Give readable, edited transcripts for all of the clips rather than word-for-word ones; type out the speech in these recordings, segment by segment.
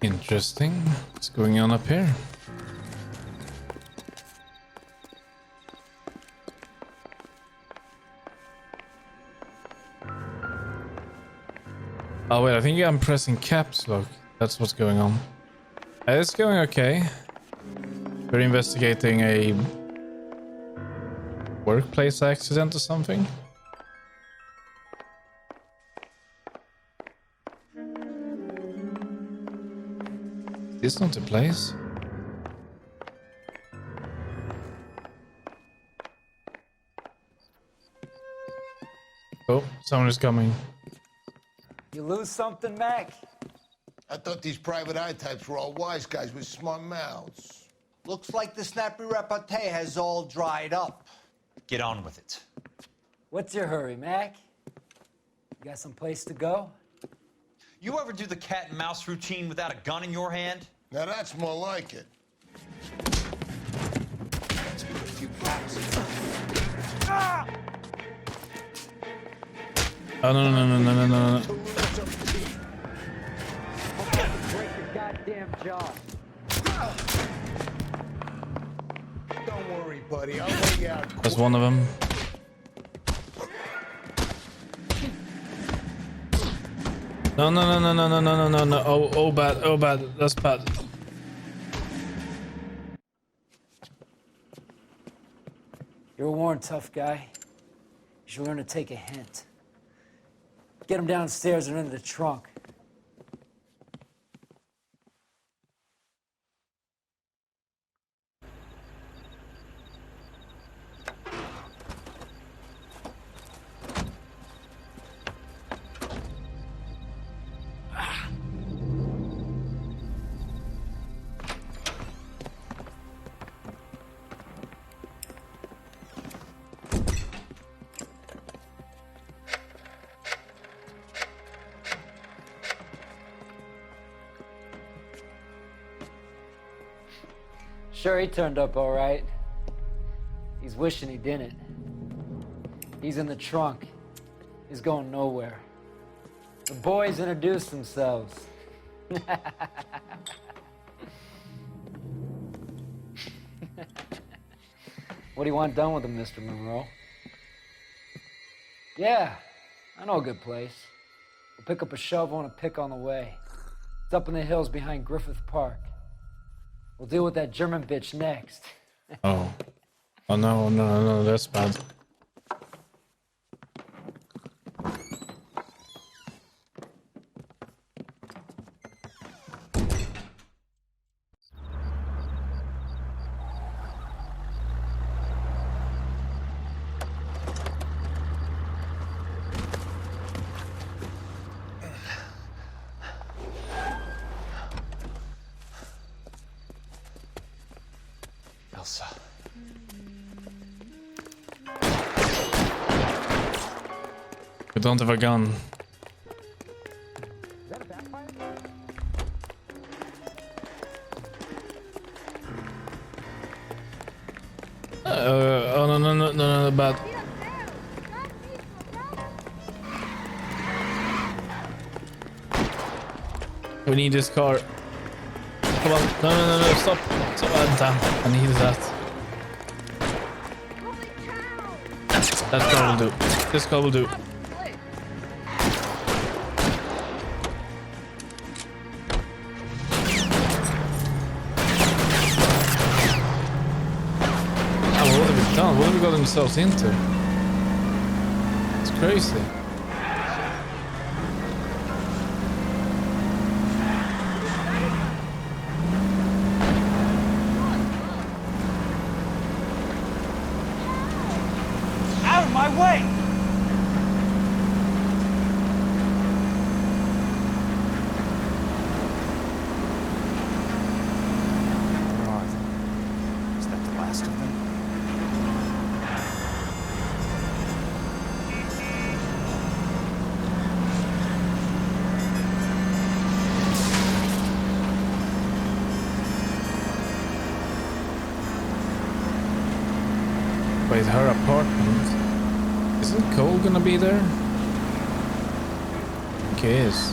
Interesting. What's going on up here? Oh wait, I think I'm pressing caps lock. That's what's going on. It's going okay. We're investigating a workplace accident or something. Is this not the place? Oh, someone is coming. You lose something, Mac? I thought these private eye types were all wise guys with smart mouths. Looks like the snappy repartee has all dried up. Get on with it. What's your hurry, Mac? You got some place to go? You ever do the cat and mouse routine without a gun in your hand? Now that's more like it. Let's put a few caps in. Oh no no no no no no no! To lose some teeth. Break your goddamn jaw. Don't worry, buddy. I'll lay you out. That's one of them. No no no no no no no no no! Oh bad, oh bad. That's bad. You're a worn tough guy. You should learn to take a hint. Get him downstairs and into the trunk. Sure, he turned up all right. He's wishing he didn't. He's in the trunk. He's going nowhere. The boys introduced themselves. What do you want done with him, Mr. Monroe? Yeah, I know a good place. We'll pick up a shovel and a pick on the way. It's up in the hills behind Griffith Park. We'll deal with that German bitch next. Oh. Oh no no no! That's bad. Elsa. We don't have a gun. Oh no no no no no! Bad. We need this car. Come on! No no no no! Stop! Stop! Damn! I need that. That car will do. This car will do. What have we got themselves into? It's crazy. Out of my way! Is that the last of them? Wait, her apartment. Isn't Cole gonna be there? I think he is.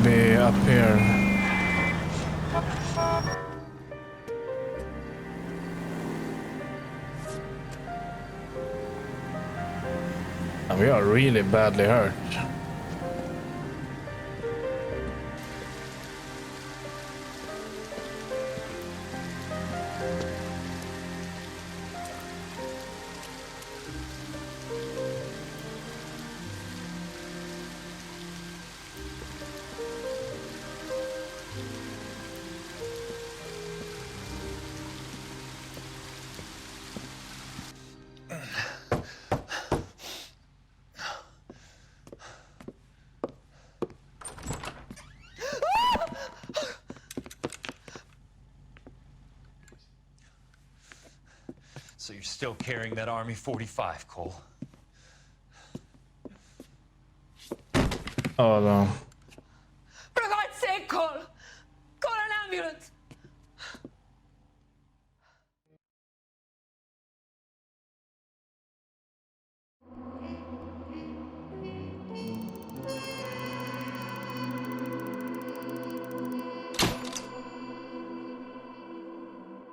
should be up here. And we are really badly hurt. So you're still carrying that Army 45, Cole? Oh no. For God's sake, Cole! Call an ambulance!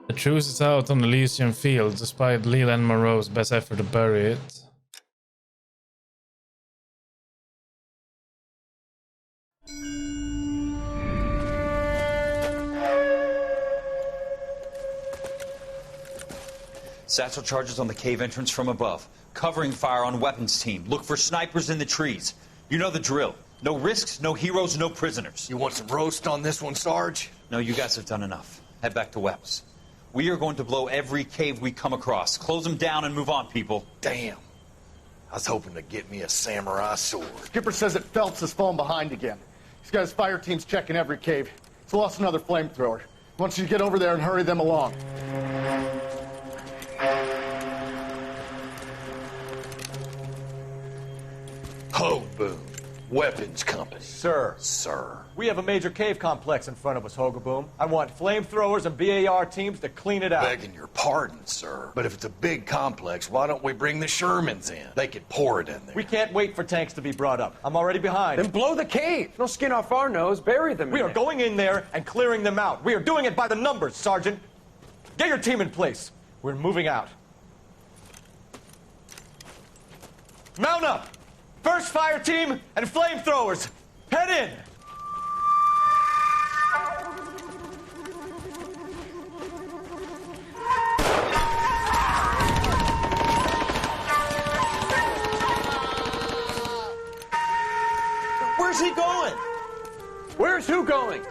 The truth is out on Elysian Fields, despite Leland Monroe's best effort to bury it. Satchel charges on the cave entrance from above. Covering fire on weapons team. Look for snipers in the trees. You know the drill. No risks, no heroes, no prisoners. You want some roast on this one, Sarge? No, you guys have done enough. Head back to Webb's. We are going to blow every cave we come across. Close them down and move on, people. Damn. I was hoping to get me a samurai sword. Skipper says that Phelps has fallen behind again. He's got his fire teams checking every cave. He's lost another flamethrower. He wants you to get over there and hurry them along. Hoboom. Weapons Company. Sir. Sir. We have a major cave complex in front of us, Hogaboom. I want flamethrowers and BAR teams to clean it out. Begging your pardon, sir. But if it's a big complex, why don't we bring the Shermans in? They could pour it in there. We can't wait for tanks to be brought up. I'm already behind. Then blow the cave. No skin off our nose. Bury them. We are going in there and clearing them out. We are doing it by the numbers, Sergeant. Get your team in place. We're moving out. Mount up! First fire team and flamethrowers. Head in! Where's he going? Where's who going?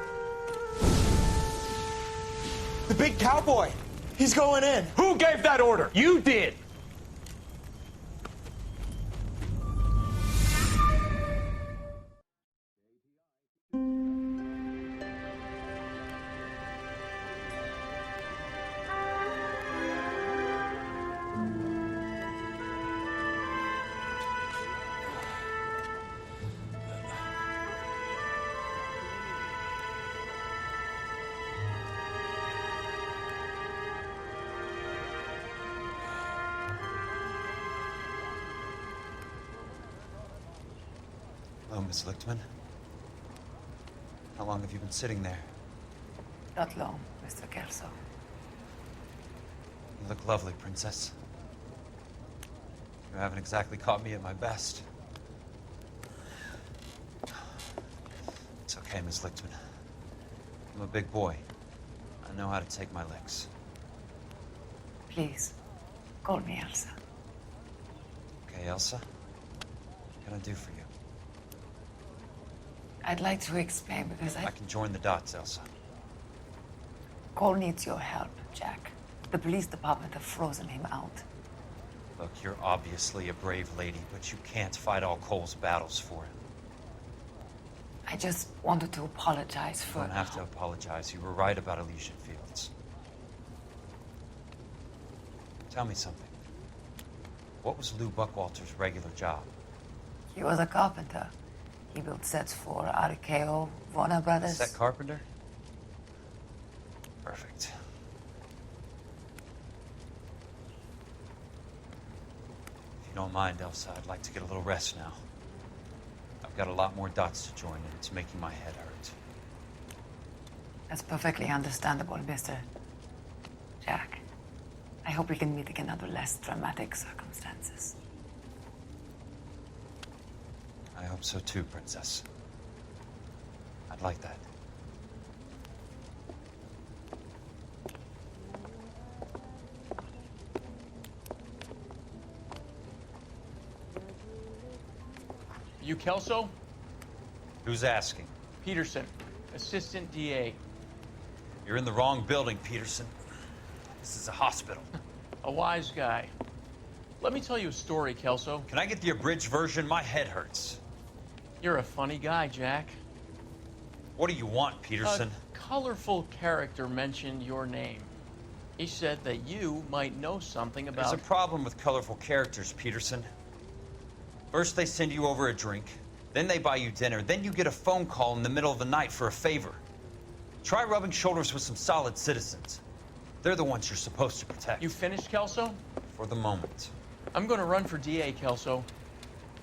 The big cowboy. He's going in. Who gave that order? You did. Hello, Miss Lichtman. How long have you been sitting there? Not long, Mr. Kelso. You look lovely, Princess. You haven't exactly caught me at my best. It's okay, Miss Lichtman. I'm a big boy. I know how to take my licks. Please, call me Elsa. Okay, Elsa? What can I do for you? I'd like to explain because I can join the dots, Elsa. Cole needs your help, Jack. The police department have frozen him out. Look, you're obviously a brave lady, but you can't fight all Cole's battles for him. I just wanted to apologize You for... don't have to apologize. You were right about Elysian Fields. Tell me something. What was Lou Buckwalter's regular job? He was a carpenter. He built sets for RKO, Warner Brothers. Set carpenter? Perfect. If you don't mind, Elsa, I'd like to get a little rest now. got a lot more dots to join, and it's making my head hurt. That's perfectly understandable, Mr. Jack. I hope we can meet again under less dramatic circumstances. I hope so too, Princess. I'd like that. You Kelso? Who's asking? Peterson, Assistant DA. You're in the wrong building, Peterson. This is a hospital. A wise guy. Let me tell you a story, Kelso. Can I get the abridged version? My head hurts. You're a funny guy, Jack. What do you want, Peterson? A colorful character mentioned your name. He said that you might know something about... There's a problem with colorful characters, Peterson. First they send you over a drink, then they buy you dinner, then you get a phone call in the middle of the night for a favor. Try rubbing shoulders with some solid citizens. They're the ones you're supposed to protect. You finished, Kelso? For the moment. I'm going to run for DA, Kelso.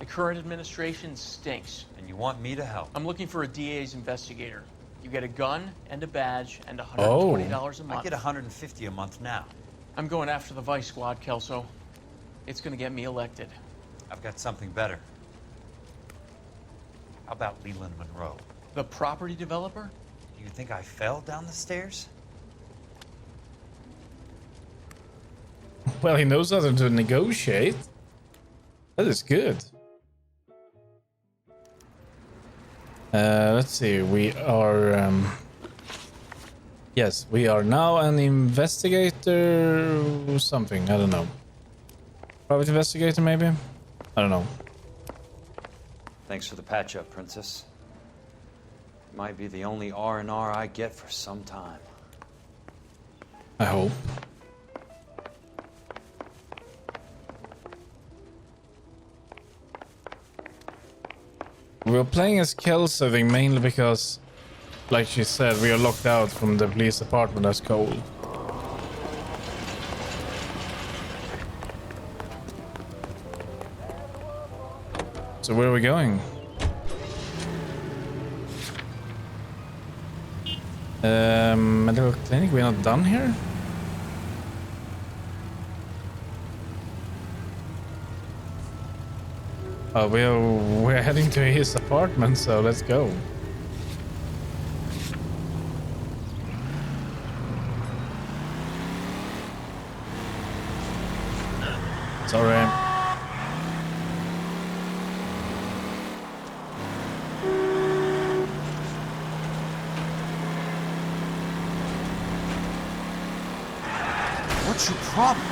The current administration stinks. And you want me to help? I'm looking for a DA's investigator. You get a gun and a badge and $120 a month. I get $150 a month now. I'm going after the Vice Squad, Kelso. It's going to get me elected. I've got something better. How about Leland Monroe? The property developer? Do you think I fell down the stairs? Well, he knows how to negotiate. That is good. Let's see. We are... Yes, we are now an investigator... something. I don't know. Private investigator, maybe? I don't know. Thanks for the patch-up, Princess. Might be the only R&R I get for some time. I hope. We were playing as Kelso, I think, mainly because, like she said, we are locked out from the police department as Cole. So where are we going? Medical clinic? We're not done here? Oh, we're heading to his apartment, so let's go. Sorry. What's your problem?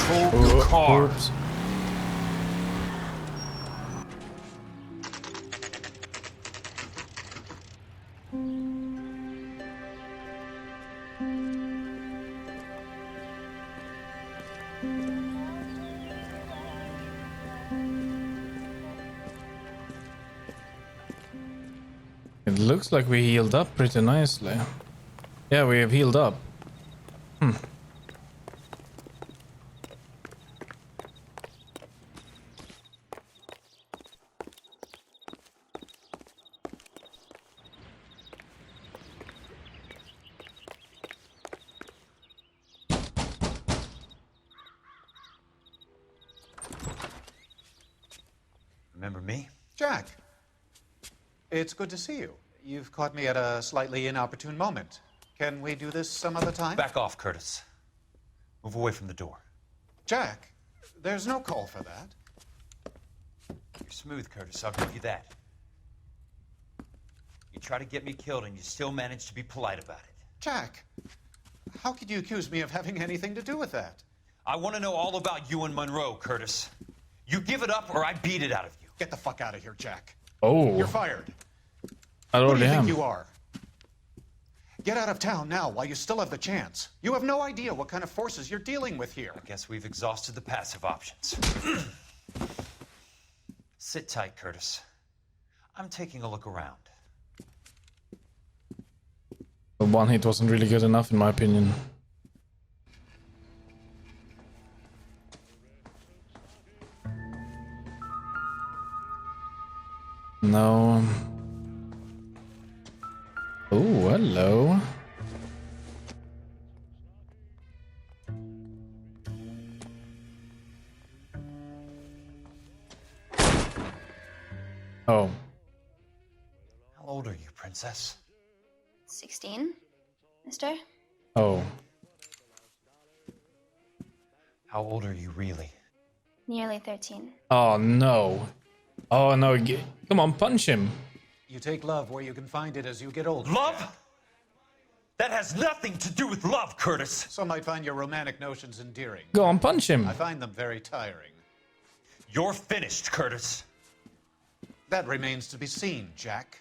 Control your car. Oops. It looks like we healed up pretty nicely. Yeah, we have healed up. Remember me? Jack, it's good to see you. You've caught me at a slightly inopportune moment. Can we do this some other time? Back off, Curtis. Move away from the door. Jack, there's no call for that. You're smooth, Curtis. I'll give you that. You try to get me killed and you still manage to be polite about it. Jack, how could you accuse me of having anything to do with that? I want to know all about you and Monroe, Curtis. You give it up or I beat it out of you. Get the fuck out of here, Jack. Oh. You're fired. I Who do already you think am. you are? Get out of town now while you still have the chance. You have no idea what kind of forces you're dealing with here. I guess we've exhausted the passive options. Sit tight, Curtis. I'm taking a look around. The one hit wasn't really good enough, in my opinion. No. Oh, hello. Oh. How old are you, Princess? 16, mister? Oh. How old are you really? Nearly 13. Oh, no. Oh, no. Come on, punch him. You take love where you can find it as you get older. Love? That has nothing to do with love, Curtis. Some might find your romantic notions endearing. Go on, punch him. I find them very tiring. You're finished, Curtis. That remains to be seen, Jack.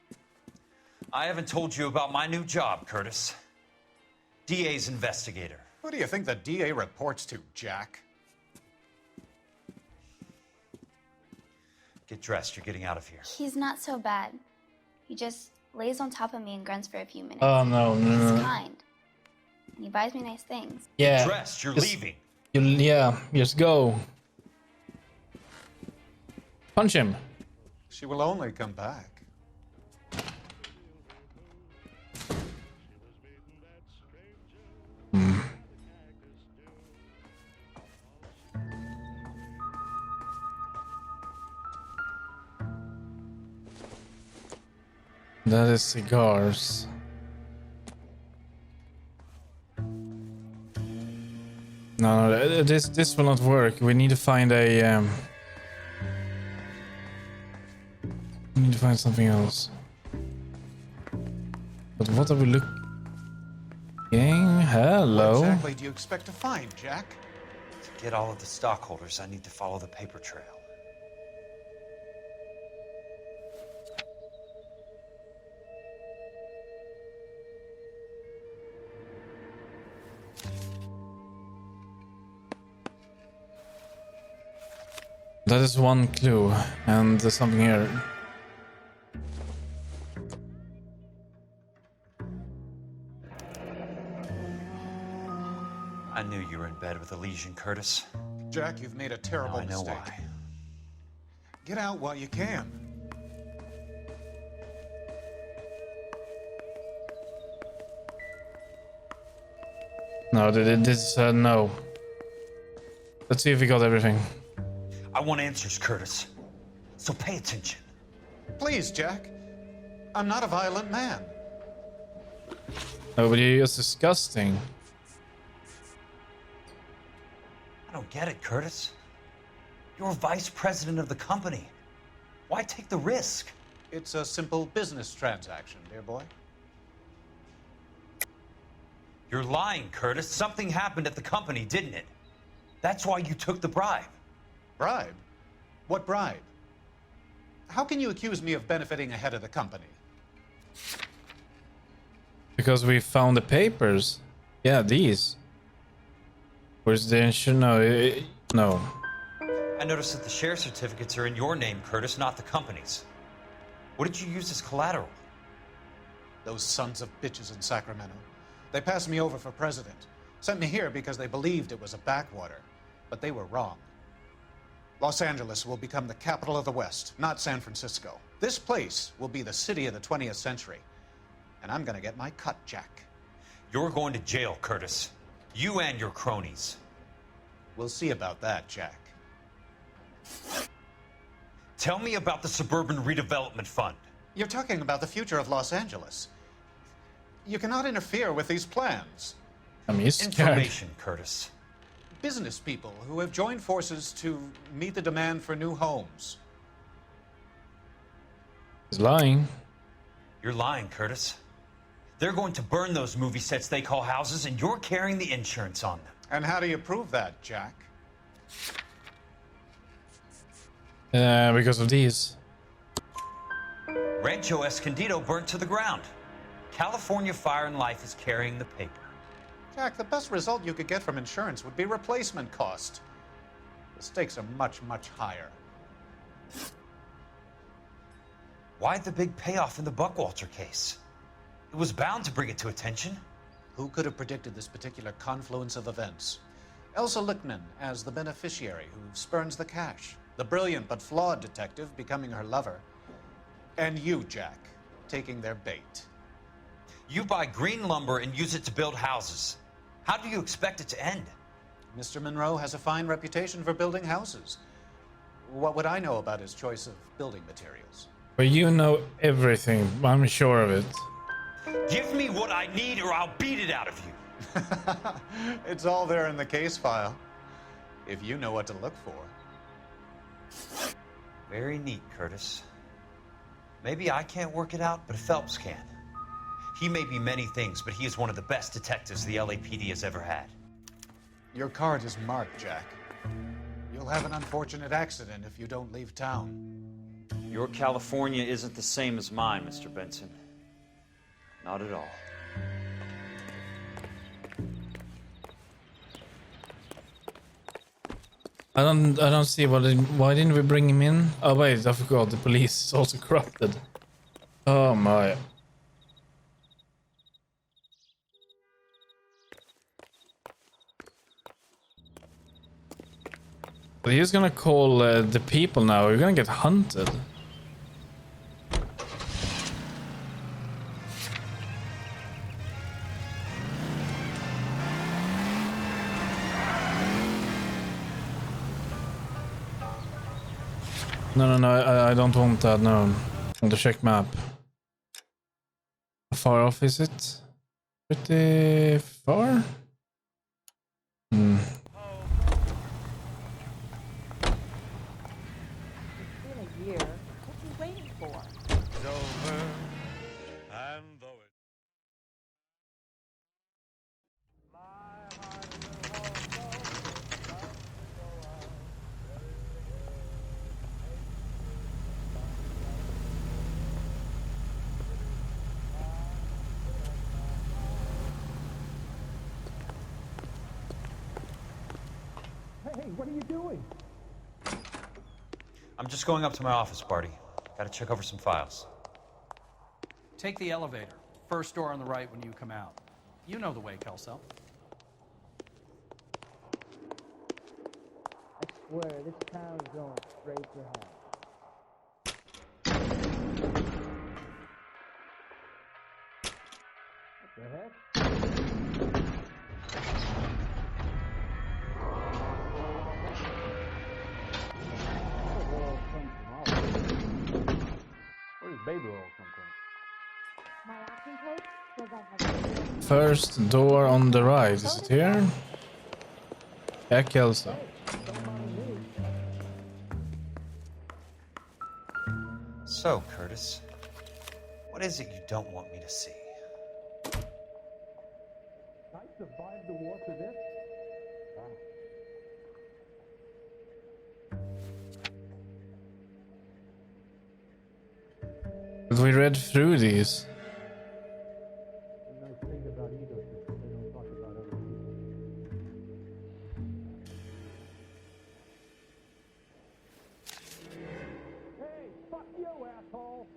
I haven't told you about my new job, Curtis. DA's investigator. Who do you think the DA reports to, Jack? Get dressed, you're getting out of here. He's not so bad. He just lays on top of me and grunts for a few minutes. Oh, no, no, He's no. kind. And he buys me nice things. Yeah. Get dressed, you're leaving. Yeah, just go. Punch him. She will only come back. That is cigars. No, this will not work. We need to find a we need to find something else. But what are we looking? Hello. What exactly do you expect to find, Jack? To get all of the stockholders, I need to follow the paper trail. That is one clue, and there's something here. I knew you were in bed with a lesion, Curtis. Jack, you've made a terrible Now I know mistake. why. Get out while you can. No, this no. Let's see if we got everything. I want answers, Curtis. So pay attention. Please, Jack. I'm not a violent man. No, but you're just disgusting. I don't get it, Curtis. You're vice president of the company. Why take the risk? It's a simple business transaction, dear boy. You're lying, Curtis. Something happened at the company, didn't it? That's why you took the bribe. Bribe? What bribe? How can you accuse me of benefiting ahead of the company? Because we found the papers. Yeah, these. Where's the insurance? No, no. I noticed that the share certificates are in your name, Curtis, not the company's. What did you use as collateral? Those sons of bitches in Sacramento. They passed me over for president. Sent me here because they believed it was a backwater. But they were wrong. Los Angeles will become the capital of the West, not San Francisco. This place will be the city of the 20th century. And I'm gonna get my cut, Jack. You're going to jail, Curtis. You and your cronies. We'll see about that, Jack. Tell me about the Suburban Redevelopment Fund. You're talking about the future of Los Angeles. You cannot interfere with these plans. I'm scared. Information, Curtis. Business people who have joined forces to meet the demand for new homes. He's lying. You're lying, Curtis. They're going to burn those movie sets they call houses, and you're carrying the insurance on them. And how do you prove that, Jack? Because of these. Rancho Escondido burnt to the ground. California Fire and Life is carrying the paper. Jack, the best result you could get from insurance would be replacement cost. The stakes are much, much higher. Why the big payoff in the Buckwalter case? It was bound to bring it to attention. Who could have predicted this particular confluence of events? Elsa Lichtman as the beneficiary who spurns the cash. The brilliant but flawed detective becoming her lover. And you, Jack, taking their bait. You buy green lumber and use it to build houses. How do you expect it to end? Mr. Monroe has a fine reputation for building houses. What would I know about his choice of building materials? But you know everything. I'm sure of it. Give me what I need or I'll beat it out of you. It's all there in the case file. If you know what to look for. Very neat, Curtis. Maybe I can't work it out, but Phelps can. He may be many things, but he is one of the best detectives the LAPD has ever had. Your card is marked, Jack. You'll have an unfortunate accident if you don't leave town. Your California isn't the same as mine, Mr. Benson. Not at all. I don't see why didn't we bring him in? Oh wait, I forgot the police is also corrupted. Oh my. But he's gonna call the people now. We're gonna get hunted. No, I don't want that, no. I want to check map. How far off is it? Pretty far? Hmm. It's been a year. What are you waiting for? It's over, and though it... Hey, what are you doing? I'm just going up to my office, Barty. Gotta check over some files. Take the elevator. First door on the right when you come out. You know the way, Kelso. I swear, this town is going straight to hell. What the heck? Where does baby oil come from? My locking code says I have. First door on the right. Is it here? Yeah, Kelso. So, Curtis, what is it you don't want me to see? I survived the war for this? But we read through these. The nice thing about ego systems, they don't talk about other people. Hey, fuck you, asshole!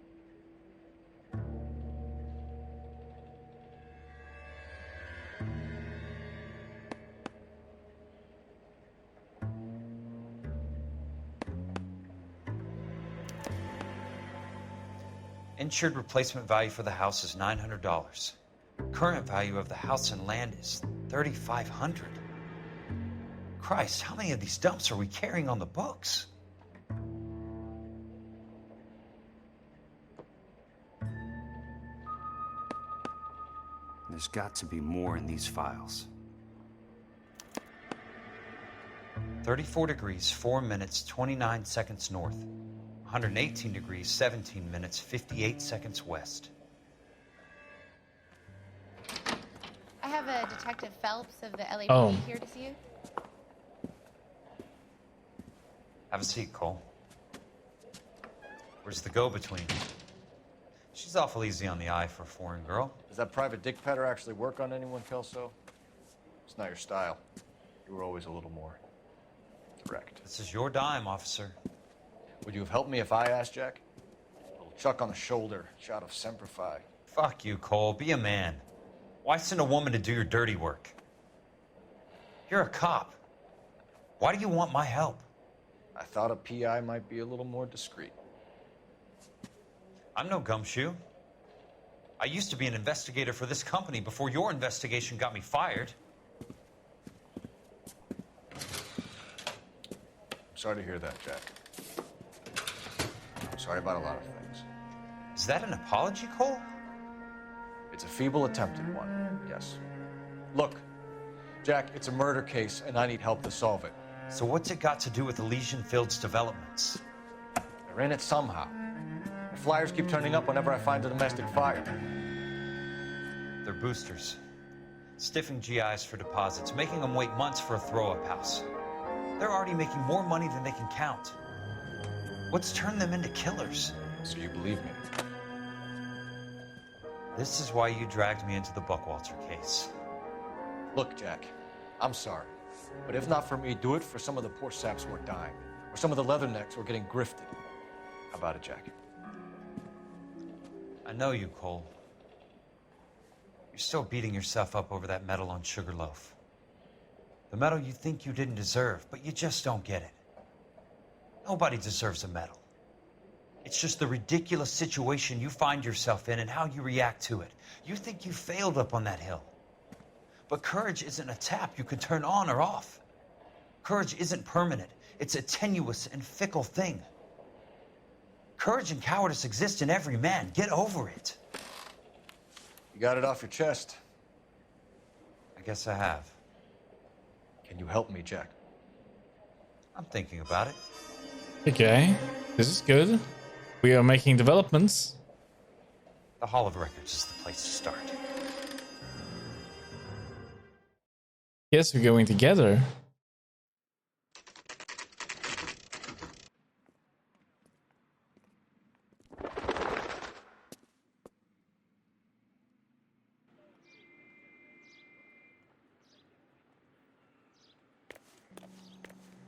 Insured replacement value for the house is $900. Current value of the house and land is $3,500. Christ, how many of these dumps are we carrying on the books? There's got to be more in these files. 34 degrees, 4 minutes, 29 seconds north. 118 degrees, 17 minutes, 58 seconds west. I have a Detective Phelps of the LAPD Oh. here to see you. Have a seat, Cole. Where's the go-between? She's awful easy on the eye for a foreign girl. Does that private dick petter actually work on anyone, Kelso? It's not your style. You were always a little more direct. This is your dime, officer. Would you have helped me if I asked, Jack? A little chuck on the shoulder, shot of Semper Fi. Fuck you, Cole. Be a man. Why send a woman to do your dirty work? You're a cop. Why do you want my help? I thought a PI might be a little more discreet. I'm no gumshoe. I used to be an investigator for this company before your investigation got me fired. I'm sorry to hear that, Jack. I'm sorry about a lot of things. Is that an apology, Cole? It's a feeble attempt at one, yes. Look, Jack, it's a murder case, and I need help to solve it. So what's it got to do with Elysian Fields developments? They're in it somehow. The flyers keep turning up whenever I find a domestic fire. They're boosters. Stiffing GIs for deposits, making them wait months for a throw-up house. They're already making more money than they can count. What's turned them into killers? So you believe me? This is why you dragged me into the Buckwalter case. Look, Jack, I'm sorry. But if not for me, do it for some of the poor saps who are dying. Or some of the leathernecks who are getting grifted. How about it, Jack? I know you, Cole. You're still beating yourself up over that medal on Sugarloaf. The medal you think you didn't deserve, but you just don't get it. Nobody deserves a medal. It's just the ridiculous situation you find yourself in and how you react to it. You think you failed up on that hill. But courage isn't a tap you can turn on or off. Courage isn't permanent. It's a tenuous and fickle thing. Courage and cowardice exist in every man. Get over it. You got it off your chest. I guess I have. Can you help me, Jack? I'm thinking about it. Okay, this is good. We are making developments. The Hall of Records is the place to start. Yes, we're going together.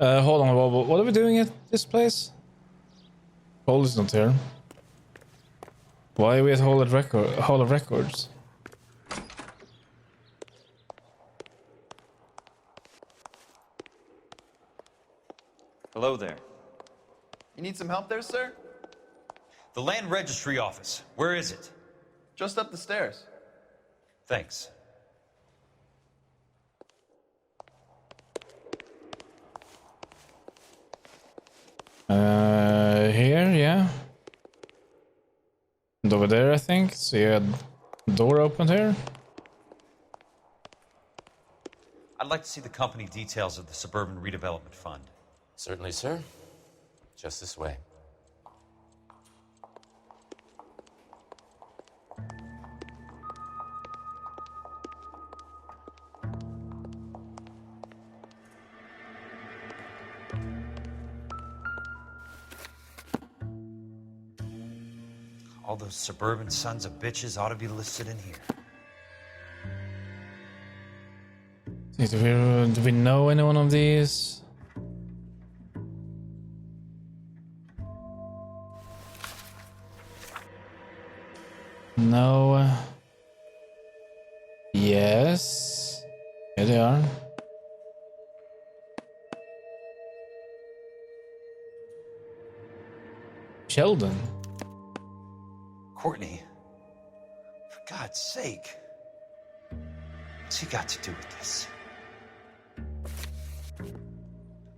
Hold on, what are we doing at this place? Cole is not here. Why are we at Hall of Records? Hello there. You need some help there, sir? The Land Registry Office. Where is it? Just up the stairs. Thanks. Here, yeah. And over there, I think. So you had a door open here. I'd like to see the company details of the Suburban Redevelopment Fund. Certainly, sir. Just this way. All those suburban sons of bitches ought to be listed in here. Do we know anyone of these? No. Yes. Here they are. Sheldon. Courtney, for God's sake, what's he got to do with this?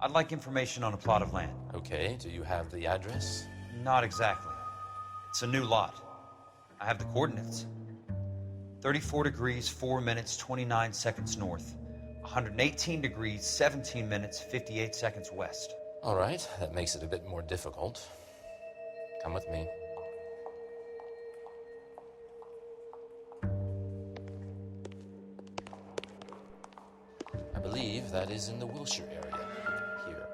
I'd like information on a plot of land. Okay, do you have the address? Not exactly. It's a new lot. I have the coordinates. 34 degrees, 4 minutes, 29 seconds north. 118 degrees, 17 minutes, 58 seconds west. All right, that makes it a bit more difficult. Come with me. I believe that is in the Wilshire area. Here.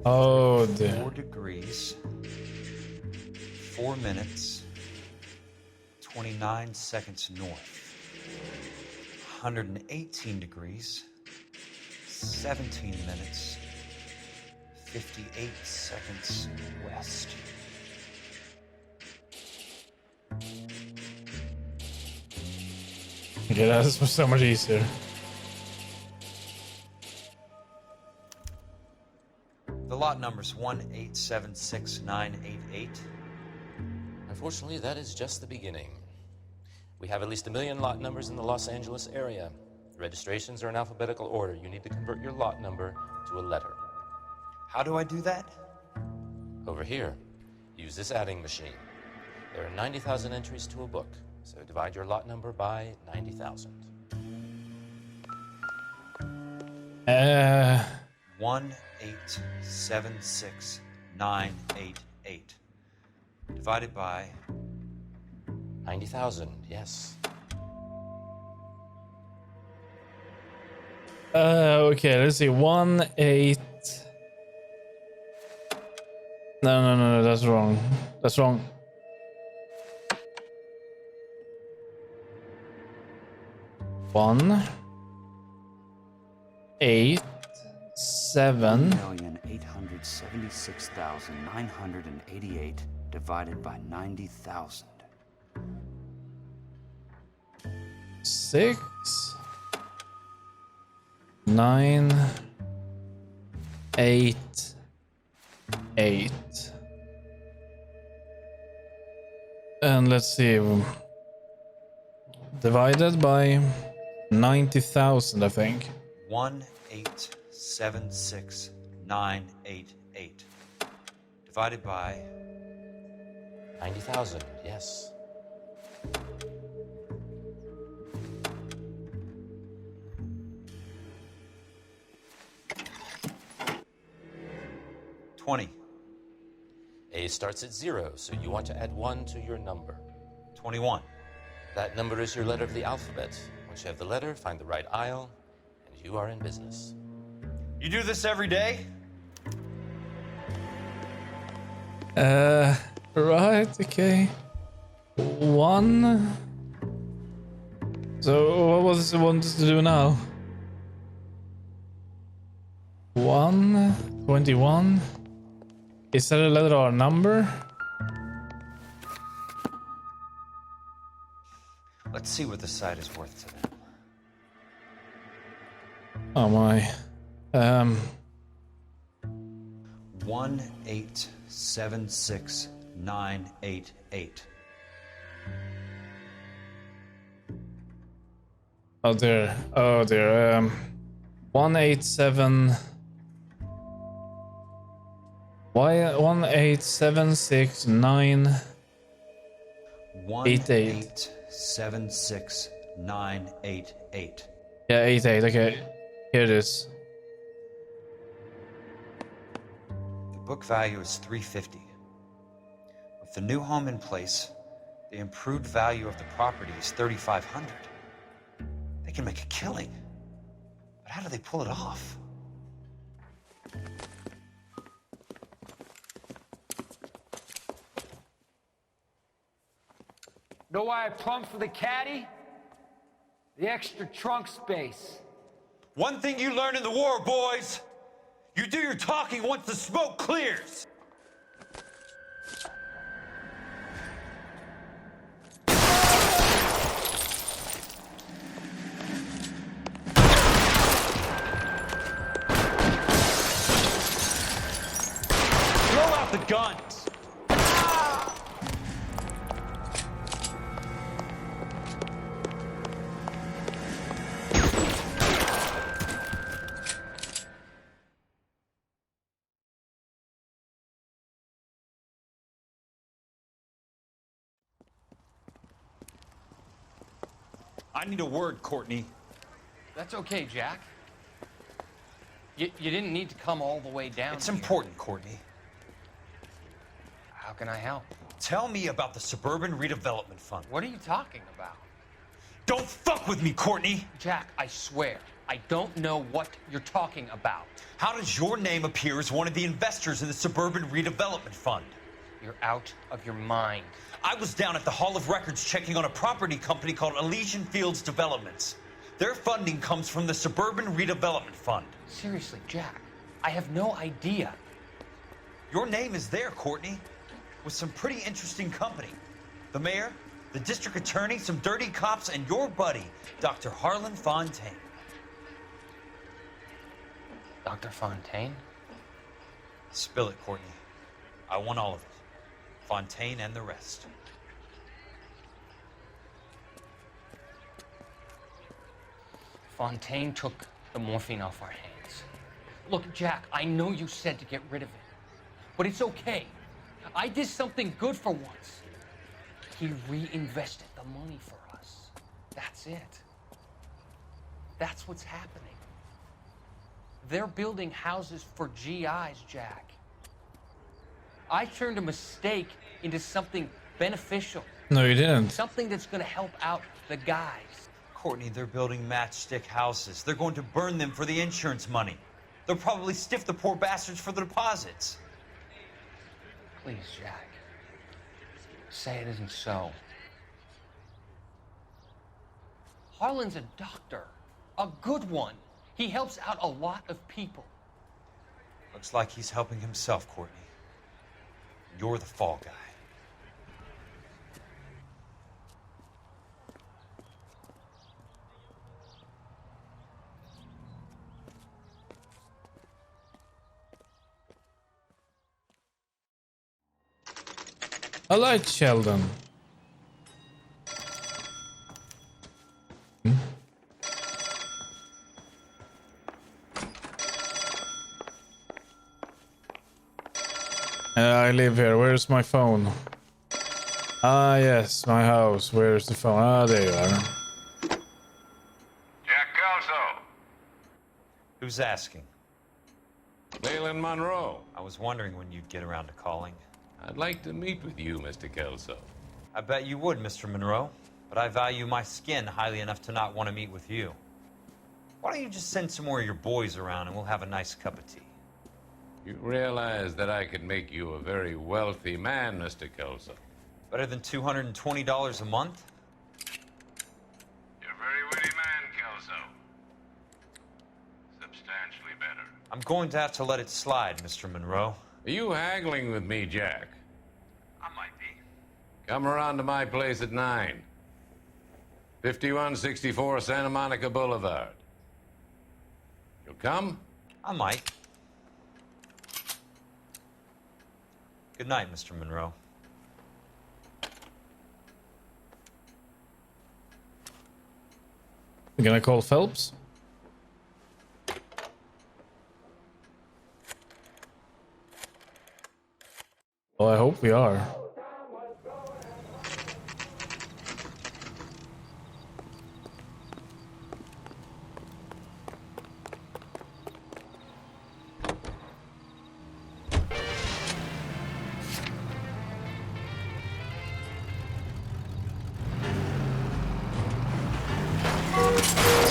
Oh dear. 4 degrees, 4 minutes, 29 seconds north. 118 degrees, 17 minutes, 58 seconds west. Okay, that's so much easier. The lot number's 1876988. Unfortunately, that is just the beginning. We have at least 1 million lot numbers in the Los Angeles area. Registrations are in alphabetical order. You need to convert your lot number to a letter. How do I do that? Over here, use this adding machine. There are 90,000 entries to a book, so divide your lot number by 90,000. 1876988 divided by 90,000, yes. Okay, let's see. 1 8. No, that's wrong. That's wrong. One 8 7 1,876,988 divided by 90,000. 6 9 8 8. And let's see. Divided by 90,000, I think. 1876988 divided by 90,000, yes. $20. A starts at 0, so you want to add 1 to your number. 21. That number is your letter of the alphabet. Once you have the letter, find the right aisle, and you are in business. You do this every day? Right, okay. 1. So what was it wanted to do now? 121. Is that a letter or a number? Let's see what the site is worth to them. Oh my. 1876988. Oh dear. Oh dear. 187. Why 1876988? 1876988. Yeah, 88. Okay, here it is. The book value is $350. With the new home in place, the improved value of the property is $3,500. They can make a killing. But how do they pull it off? Know why I plumbed for the caddy? The extra trunk space. One thing you learned in the war, boys. You do your talking once the smoke clears. Throw out the guns. I need a word, Courtney. That's okay, Jack. You didn't need to come all the way down. It's important, Courtney. How can I help? Tell me about the Suburban Redevelopment Fund. What are you talking about? Don't fuck with me, Courtney! Jack, I swear, I don't know what you're talking about. How does your name appear as one of the investors in the Suburban Redevelopment Fund? You're out of your mind. I was down at the Hall of Records checking on a property company called Elysian Fields Developments. Their funding comes from the Suburban Redevelopment Fund. Seriously, Jack, I have no idea. Your name is there, Courtney, with some pretty interesting company. The mayor, the district attorney, some dirty cops, and your buddy, Dr. Harlan Fontaine. Dr. Fontaine? Spill it, Courtney. I want all of it. Fontaine and the rest. Fontaine took the morphine off our hands. Look, Jack, I know you said to get rid of it, but it's okay. I did something good for once. He reinvested the money for us. That's it. That's what's happening. They're building houses for GIs, Jack. I turned a mistake into something beneficial. No, you didn't. Something that's going to help out the guys. Courtney, they're building matchstick houses. They're going to burn them for the insurance money. They'll probably stiff the poor bastards for the deposits. Please, Jack. Say it isn't so. Harlan's a doctor. A good one. He helps out a lot of people. Looks like he's helping himself, Courtney. You're the fall guy. I like Sheldon. I live here. Where's my phone? Ah, yes, my house. Where's the phone? Ah, there you are. Jack Kelso. Who's asking? Leland Monroe. I was wondering when you'd get around to calling. I'd like to meet with you, Mr. Kelso. I bet you would, Mr. Monroe. But I value my skin highly enough to not want to meet with you. Why don't you just send some more of your boys around and we'll have a nice cup of tea? You realize that I could make you a very wealthy man, Mr. Kelso. Better than $220 a month? You're a very witty man, Kelso. Substantially better. I'm going to have to let it slide, Mr. Monroe. Are you haggling with me, Jack? I might be. Come around to my place at 9. 5164 Santa Monica Boulevard. You'll come? I might. Good night, Mr. Monroe. You gonna call Phelps? Well, I hope we are.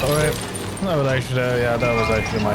Sorry. No, but actually, yeah, that was actually my